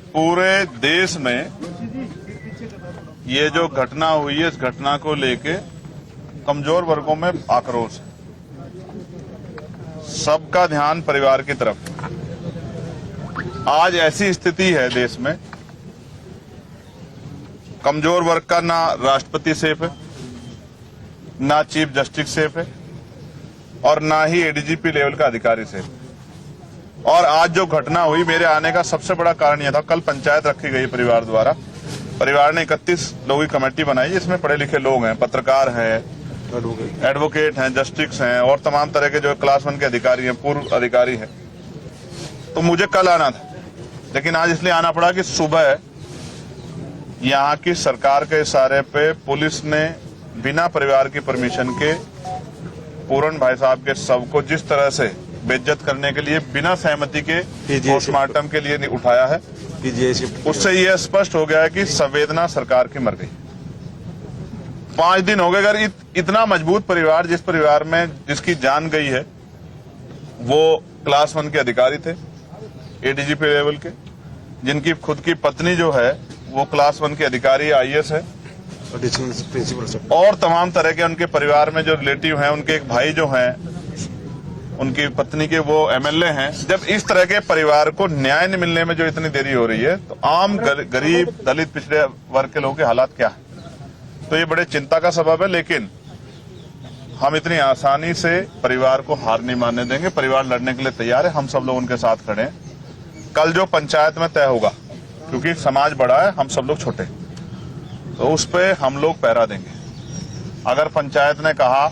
पूरे देश में ये जो घटना हुई है, इस घटना को लेके कमजोर वर्गों में आक्रोश है। सबका ध्यान परिवार की तरफ। आज ऐसी स्थिति है देश में, कमजोर वर्ग का ना राष्ट्रपति सेफ है, ना चीफ जस्टिस सेफ है और ना ही एडीजीपी लेवल का अधिकारी सेफ है। और आज जो घटना हुई, मेरे आने का सबसे बड़ा कारण यह था, कल पंचायत रखी गई परिवार द्वारा। परिवार ने 31 लोगों की कमेटी बनाई, जिसमें पढ़े लिखे लोग हैं, पत्रकार हैं, एडवोकेट हैं, जस्टिस हैं और तमाम तरह के जो क्लास 1 के अधिकारी हैं, पूर्व अधिकारी हैं। तो मुझे कल आना था, लेकिन आज इसलिए आना पड़ा कि सुबह यहाँ की सरकार के इशारे पे पुलिस ने बिना परिवार की परमिशन के पूरन भाई साहब के शव को जिस तरह से बेइज्जत करने के लिए बिना सहमति के पोस्टमार्टम के लिए उठाया है, उससे यह स्पष्ट हो गया है कि संवेदना सरकार की मर गई। 5 दिन हो गए। अगर इतना मजबूत परिवार, जिस परिवार में जिसकी जान गई है, वो क्लास 1 के अधिकारी थे, एडीजीपी लेवल के, जिनकी खुद की पत्नी जो है वो क्लास 1 के अधिकारी आईएएस है, और तमाम तरह के उनके परिवार में जो रिलेटिव हैं, उनके एक भाई जो हैं, उनकी पत्नी के वो एमएलए हैं। जब इस तरह के परिवार को न्याय नहीं मिलने में जो इतनी देरी हो रही है, तो आम गरीब, दलित, पिछड़े वर्ग के लोगों के हालात क्या है? तो ये बड़े चिंता का सबब है। लेकिन हम इतनी आसानी से परिवार को हार नहीं मानने देंगे। परिवार लड़ने के लिए तैयार है, हम सब लोग उनके साथ खड़े हैं। कल जो पंचायत में तय होगा, क्योंकि समाज बड़ा है, हम सब लोग छोटे, तो उस पे हम लोग पहरा देंगे। अगर पंचायत ने कहा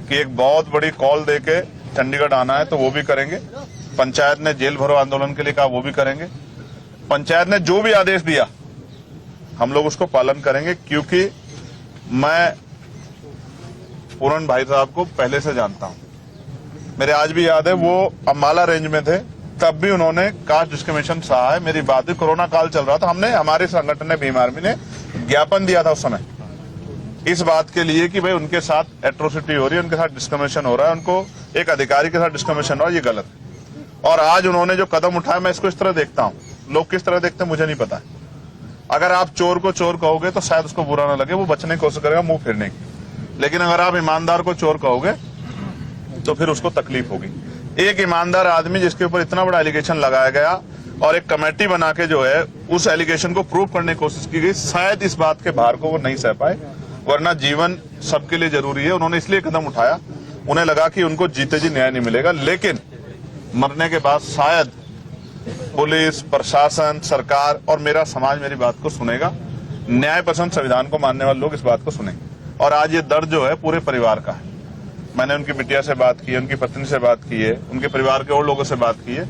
कि एक बहुत बड़ी कॉल देके चंडीगढ़ आना है, तो वो भी करेंगे। पंचायत ने जेल भरो आंदोलन के लिए कहा, वो भी करेंगे। पंचायत ने जो भी आदेश दिया, हम लोग उसको पालन करेंगे, क्योंकि मैं पूरन भाई साहब को पहले से जानता हूं। मेरे आज भी याद है, वो अम्बाला रेंज में थे, तब भी उन्होंने कास्ट डिस्क्रिमिनेशन सहा है। मेरी बात भी, कोरोना काल चल रहा था, हमने, हमारे संगठन ने, भीम आर्मी ने ज्ञापन दिया था उस समय इस बात के लिए कि भाई उनके साथ एट्रोसिटी हो रही है, उनके साथ डिस्क्रिमिनेशन हो रहा है, उनको एक अधिकारी के साथ डिस्क्रिमिनेशन हो रहा है, ये गलत है। और आज उन्होंने जो कदम उठाया, मैं इसको इस तरह देखता हूँ। लोग किस तरह देखते हैं मुझे नहीं पता है। अगर आप चोर को चोर कहोगे तो शायद उसको बुरा ना लगे, वो बचने की कोशिश करेगा मुंह फेरने की। लेकिन अगर आप ईमानदार को चोर कहोगे तो फिर उसको तकलीफ होगी। एक ईमानदार आदमी जिसके ऊपर इतना बड़ा एलिगेशन लगाया गया और एक कमेटी बना के जो है उस एलिगेशन को प्रूव करने की कोशिश की गई, शायद इस बात के भार को वो नहीं सह पाए, वरना जीवन सबके लिए जरूरी है। उन्होंने इसलिए कदम उठाया, उन्हें लगा कि उनको जीते जी न्याय नहीं मिलेगा, लेकिन मरने के बाद शायद पुलिस, प्रशासन, सरकार और मेरा समाज मेरी बात को सुनेगा। न्याय पसंद, संविधान को मानने वाले लोग इस बात को सुनेंगे। और आज ये दर्द जो है पूरे परिवार का है। मैंने उनकी बिटिया से बात की है, उनकी पत्नी से बात की है, उनके परिवार के और लोगों से बात की है।